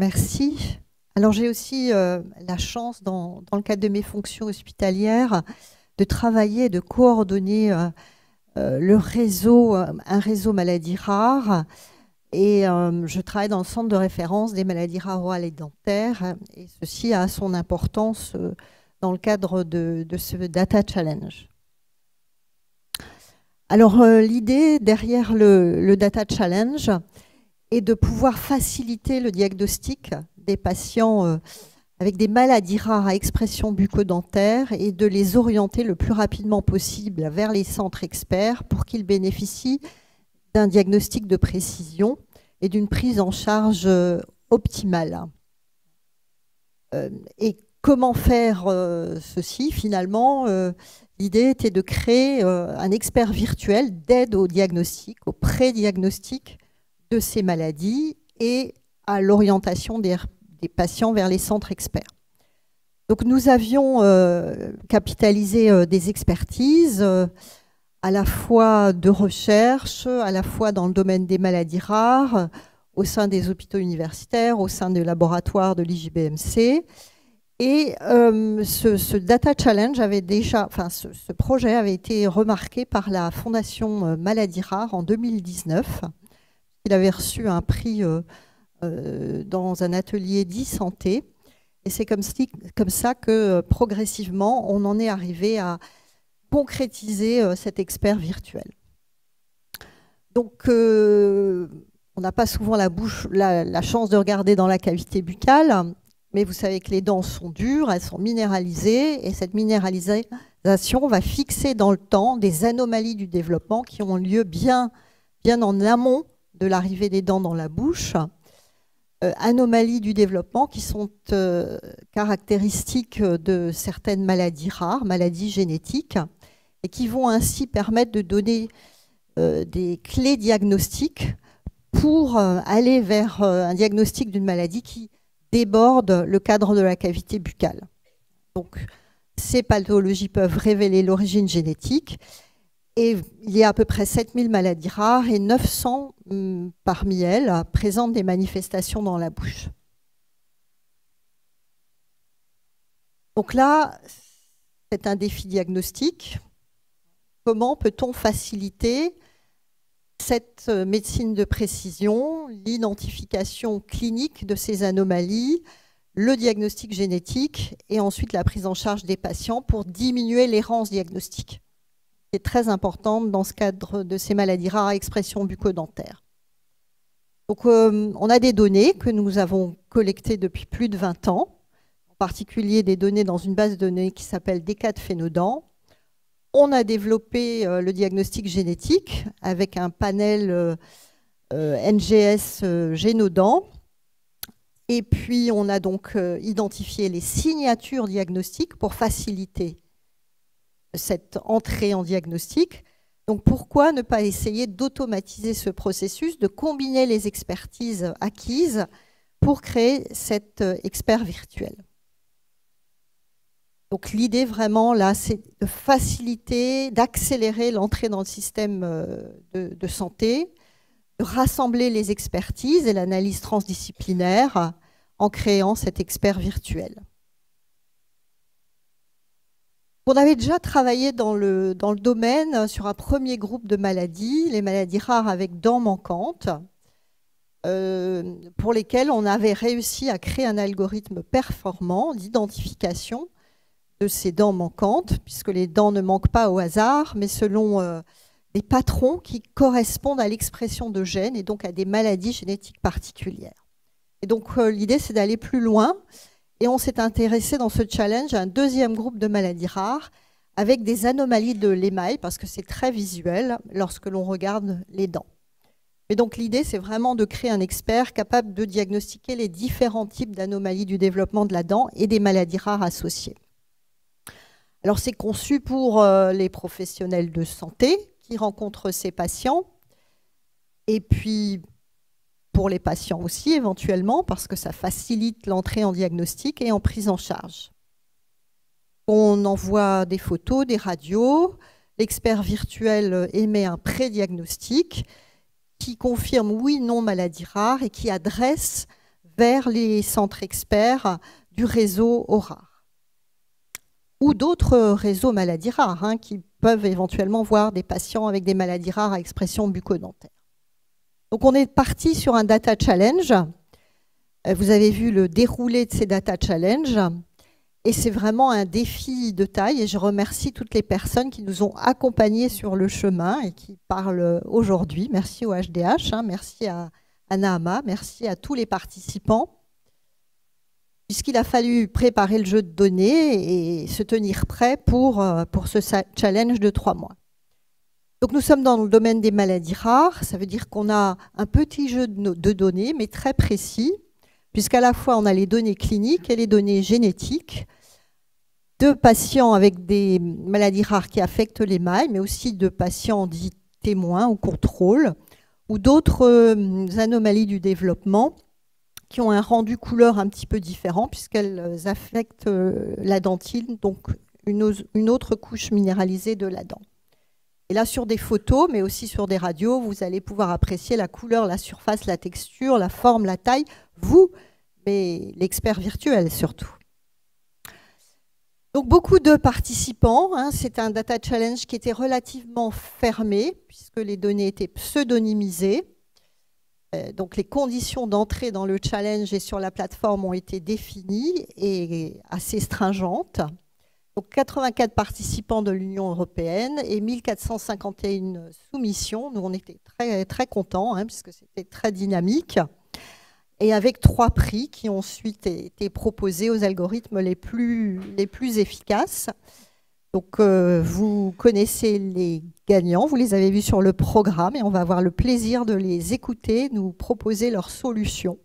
Merci. Alors j'ai aussi la chance, dans le cadre de mes fonctions hospitalières, de travailler, de coordonner un réseau maladies rares. Et je travaille dans le centre de référence des maladies rares orales et dentaires. Et ceci a son importance dans le cadre de ce Data Challenge. Alors l'idée derrière le Data Challenge est de pouvoir faciliter le diagnostic des patients avec des maladies rares à expression bucco-dentaire et de les orienter le plus rapidement possible vers les centres experts pour qu'ils bénéficient d'un diagnostic de précision et d'une prise en charge optimale. Et comment faire ceci finalement l'idée était de créer un expert virtuel d'aide au diagnostic, au pré-diagnostic de ces maladies et à l'orientation des patients vers les centres experts. Donc nous avions capitalisé des expertises à la fois de recherche, à la fois dans le domaine des maladies rares, au sein des hôpitaux universitaires, au sein des laboratoires de l'IJBMC. Et ce Data Challenge avait déjà, ce projet avait été remarqué par la Fondation Maladies Rares en 2019. Il avait reçu un prix dans un atelier d'e-santé. Et c'est comme ça que progressivement, on en est arrivé à concrétiser cet expert virtuel. Donc, on n'a pas souvent la chance de regarder dans la cavité buccale, mais vous savez que les dents sont dures, elles sont minéralisées, et cette minéralisation va fixer dans le temps des anomalies du développement qui ont lieu bien en amont de l'arrivée des dents dans la bouche. Anomalies du développement qui sont caractéristiques de certaines maladies rares, maladies génétiques, et qui vont ainsi permettre de donner des clés diagnostiques pour aller vers un diagnostic d'une maladie qui déborde le cadre de la cavité buccale. Donc, ces pathologies peuvent révéler l'origine génétique. Et il y a à peu près 7000 maladies rares et 900 parmi elles présentent des manifestations dans la bouche. Donc là, c'est un défi diagnostique. Comment peut-on faciliter cette médecine de précision, l'identification clinique de ces anomalies, le diagnostic génétique et ensuite la prise en charge des patients pour diminuer l'errance diagnostique? C'est très importante dans ce cadre de ces maladies rares à expression bucco-dentaire. Donc, on a des données que nous avons collectées depuis plus de 20 ans, en particulier des données dans une base de données qui s'appelle DECAD Phénodent. On a développé le diagnostic génétique avec un panel NGS Génodent. Et puis, on a donc identifié les signatures diagnostiques pour faciliter cette entrée en diagnostic. Donc pourquoi ne pas essayer d'automatiser ce processus, de combiner les expertises acquises pour créer cet expert virtuel? Donc l'idée vraiment là, c'est de faciliter, d'accélérer l'entrée dans le système de santé, de rassembler les expertises et l'analyse transdisciplinaire en créant cet expert virtuel. On avait déjà travaillé dans le domaine sur un premier groupe de maladies, les maladies rares avec dents manquantes, pour lesquelles on avait réussi à créer un algorithme performant d'identification de ces dents manquantes, puisque les dents ne manquent pas au hasard, mais selon des patrons qui correspondent à l'expression de gènes et donc à des maladies génétiques particulières. Et donc l'idée, c'est d'aller plus loin. Et on s'est intéressé dans ce challenge à un deuxième groupe de maladies rares avec des anomalies de l'émail, parce que c'est très visuel lorsque l'on regarde les dents. Et donc l'idée, c'est vraiment de créer un expert capable de diagnostiquer les différents types d'anomalies du développement de la dent et des maladies rares associées. Alors c'est conçu pour les professionnels de santé qui rencontrent ces patients, et puis pour les patients aussi éventuellement, parce que ça facilite l'entrée en diagnostic et en prise en charge. On envoie des photos, des radios, l'expert virtuel émet un pré-diagnostic qui confirme oui, non, maladie rare et qui adresse vers les centres experts du réseau Aurare ou d'autres réseaux maladies rares qui peuvent éventuellement voir des patients avec des maladies rares à expression bucco-dentaire. Donc on est parti sur un data challenge. Vous avez vu le déroulé de ces data challenges. Et c'est vraiment un défi de taille. Et je remercie toutes les personnes qui nous ont accompagnés sur le chemin et qui parlent aujourd'hui. Merci au HDH, merci à Nahama, merci à tous les participants. Puisqu'il a fallu préparer le jeu de données et se tenir prêt pour ce challenge de 3 mois. Donc nous sommes dans le domaine des maladies rares. Ça veut dire qu'on a un petit jeu de données, mais très précis, puisqu'à la fois on a les données cliniques et les données génétiques de patients avec des maladies rares qui affectent l'émail, mais aussi de patients dits témoins ou contrôles, ou d'autres anomalies du développement qui ont un rendu couleur un petit peu différent puisqu'elles affectent la dentine, donc une autre couche minéralisée de la dent. Et là, sur des photos, mais aussi sur des radios, vous allez pouvoir apprécier la couleur, la surface, la texture, la forme, la taille, vous, mais l'expert virtuel surtout. Donc beaucoup de participants, c'est un data challenge qui était relativement fermé puisque les données étaient pseudonymisées. Donc les conditions d'entrée dans le challenge et sur la plateforme ont été définies et assez stringentes. Donc 84 participants de l'Union européenne et 1451 soumissions. Nous on était très, très contents puisque c'était très dynamique. Et avec 3 prix qui ont ensuite été proposés aux algorithmes les plus efficaces. Donc, vous connaissez les gagnants, vous les avez vus sur le programme et on va avoir le plaisir de les écouter, nous proposer leurs solutions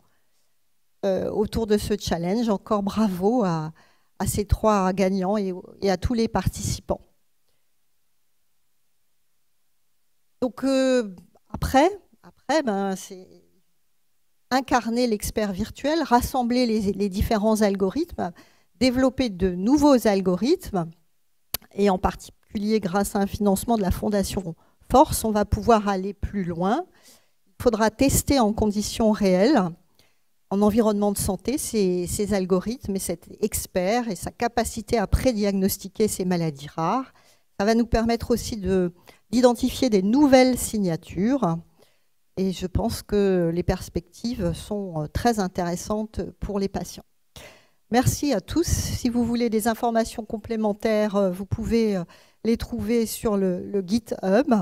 autour de ce challenge. Encore bravo à ces 3 gagnants et à tous les participants. Donc, après c'est incarner l'expert virtuel, rassembler les différents algorithmes, développer de nouveaux algorithmes, et en particulier grâce à un financement de la Fondation Force, on va pouvoir aller plus loin. Il faudra tester en conditions réelles, en environnement de santé, ces algorithmes et cet expert et sa capacité à prédiagnostiquer ces maladies rares. Ça va nous permettre aussi d'identifier des nouvelles signatures. Et je pense que les perspectives sont très intéressantes pour les patients. Merci à tous. Si vous voulez des informations complémentaires, vous pouvez les trouver sur le GitHub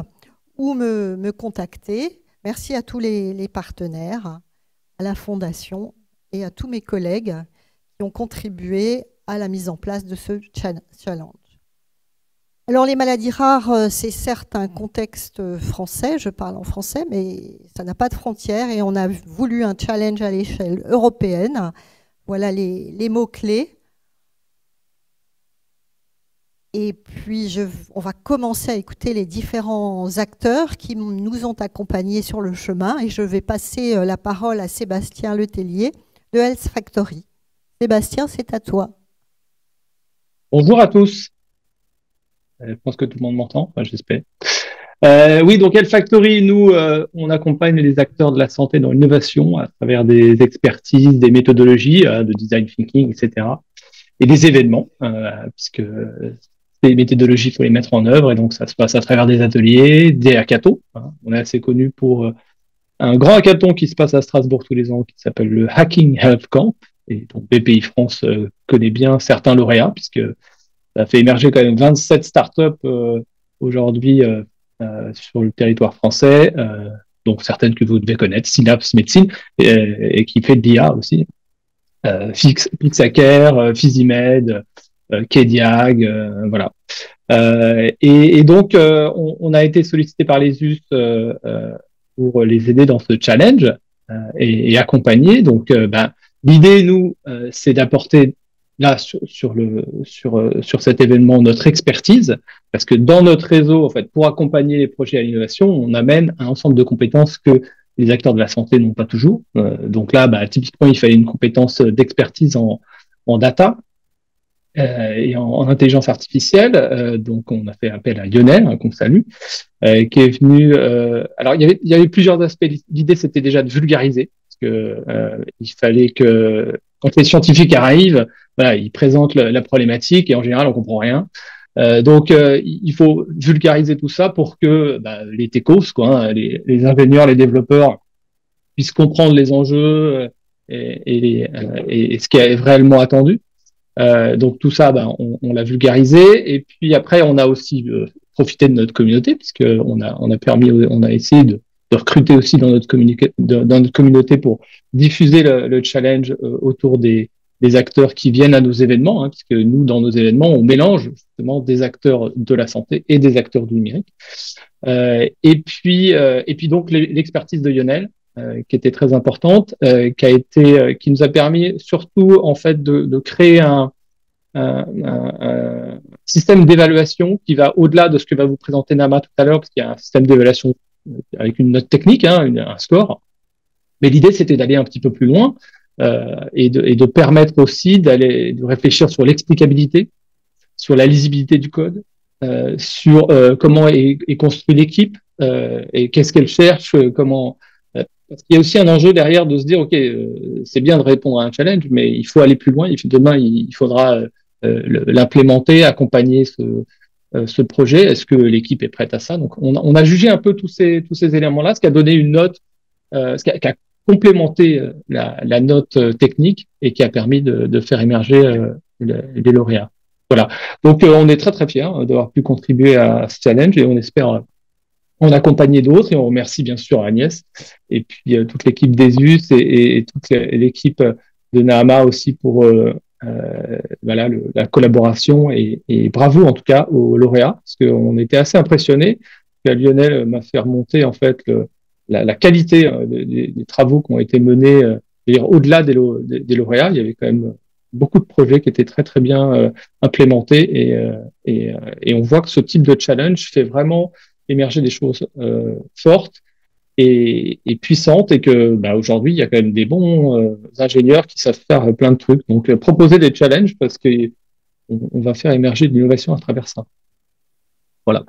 ou me contacter. Merci à tous les partenaires, à la Fondation et à tous mes collègues qui ont contribué à la mise en place de ce challenge. Alors les maladies rares, c'est certes un contexte français, je parle en français, mais ça n'a pas de frontières et on a voulu un challenge à l'échelle européenne. Voilà les mots-clés. Et puis on va commencer à écouter les différents acteurs qui nous ont accompagnés sur le chemin et je vais passer la parole à Sébastien Letellier de Health Factory. Sébastien, c'est à toi. Bonjour à tous. Je pense que tout le monde m'entend, enfin, j'espère. Oui, donc Health Factory, nous, on accompagne les acteurs de la santé dans l'innovation à travers des expertises, des méthodologies de design thinking, etc. Et des événements, puisque ces méthodologies, il faut les mettre en œuvre, et donc ça se passe à travers des ateliers, des hackathons. On est assez connu pour un grand hackathon qui se passe à Strasbourg tous les ans, qui s'appelle le Hacking Health Camp, et donc BPI France connaît bien certains lauréats, puisque ça fait émerger quand même 27 startups aujourd'hui sur le territoire français, donc certaines que vous devez connaître, Synapse Médecine, et qui fait de l'IA aussi, Pixhacker, Physimed, Kediag, voilà. Et donc, on a été sollicité par les US pour les aider dans ce challenge et accompagner. Donc, l'idée, nous, c'est d'apporter là sur cet événement notre expertise, parce que dans notre réseau, en fait, pour accompagner les projets à l'innovation, on amène un ensemble de compétences que les acteurs de la santé n'ont pas toujours. Donc là, typiquement, il fallait une compétence d'expertise en data et en intelligence artificielle. Donc, on a fait appel à Lionel, qu'on salue, qui est venu. Alors, il y avait plusieurs aspects. L'idée, c'était déjà de vulgariser, parce que il fallait que quand les scientifiques arrivent, voilà, ils présentent la problématique et en général on comprend rien. Donc il faut vulgariser tout ça pour que les techos, quoi, hein, les ingénieurs, les développeurs puissent comprendre les enjeux et ce qui est réellement attendu. Donc tout ça, on l'a vulgarisé. Et puis après, on a aussi profité de notre communauté, puisque on a essayé de recruter aussi dans notre communauté pour diffuser le challenge autour des acteurs qui viennent à nos événements, hein, puisque nous, dans nos événements, on mélange justement des acteurs de la santé et des acteurs du numérique. Et puis donc l'expertise de Lionel, qui était très importante, qui nous a permis surtout en fait de créer un système d'évaluation qui va au-delà de ce que va vous présenter Nama tout à l'heure, parce qu'il y a un système d'évaluation avec une note technique, hein, un score. Mais l'idée, c'était d'aller un petit peu plus loin et de permettre aussi de réfléchir sur l'explicabilité, sur la lisibilité du code, sur comment est construite l'équipe et qu'est-ce qu'elle cherche, parce qu'il y a aussi un enjeu derrière de se dire, OK, c'est bien de répondre à un challenge, mais il faut aller plus loin. Demain, il faudra l'implémenter, accompagner ce projet. Est-ce que l'équipe est prête à ça? Donc, on a jugé un peu tous ces éléments-là, ce qui a donné une note, qui a complémenté la note technique et qui a permis de faire émerger les lauréats. Voilà. Donc, on est très, très fiers d'avoir pu contribuer à ce challenge et on espère en accompagner d'autres. Et on remercie bien sûr Agnès et puis toute l'équipe d'ESUS et toute l'équipe de Nahama aussi pour voilà, la collaboration et bravo en tout cas aux lauréats parce qu'on était assez impressionnés. Lionel m'a fait remonter en fait la qualité des travaux qui ont été menés au-delà des lauréats. Il y avait quand même beaucoup de projets qui étaient très très bien implémentés et on voit que ce type de challenge fait vraiment émerger des choses fortes et puissantes et que aujourd'hui il y a quand même des bons ingénieurs qui savent faire plein de trucs. Donc proposer des challenges parce que on va faire émerger de l'innovation à travers ça. Voilà.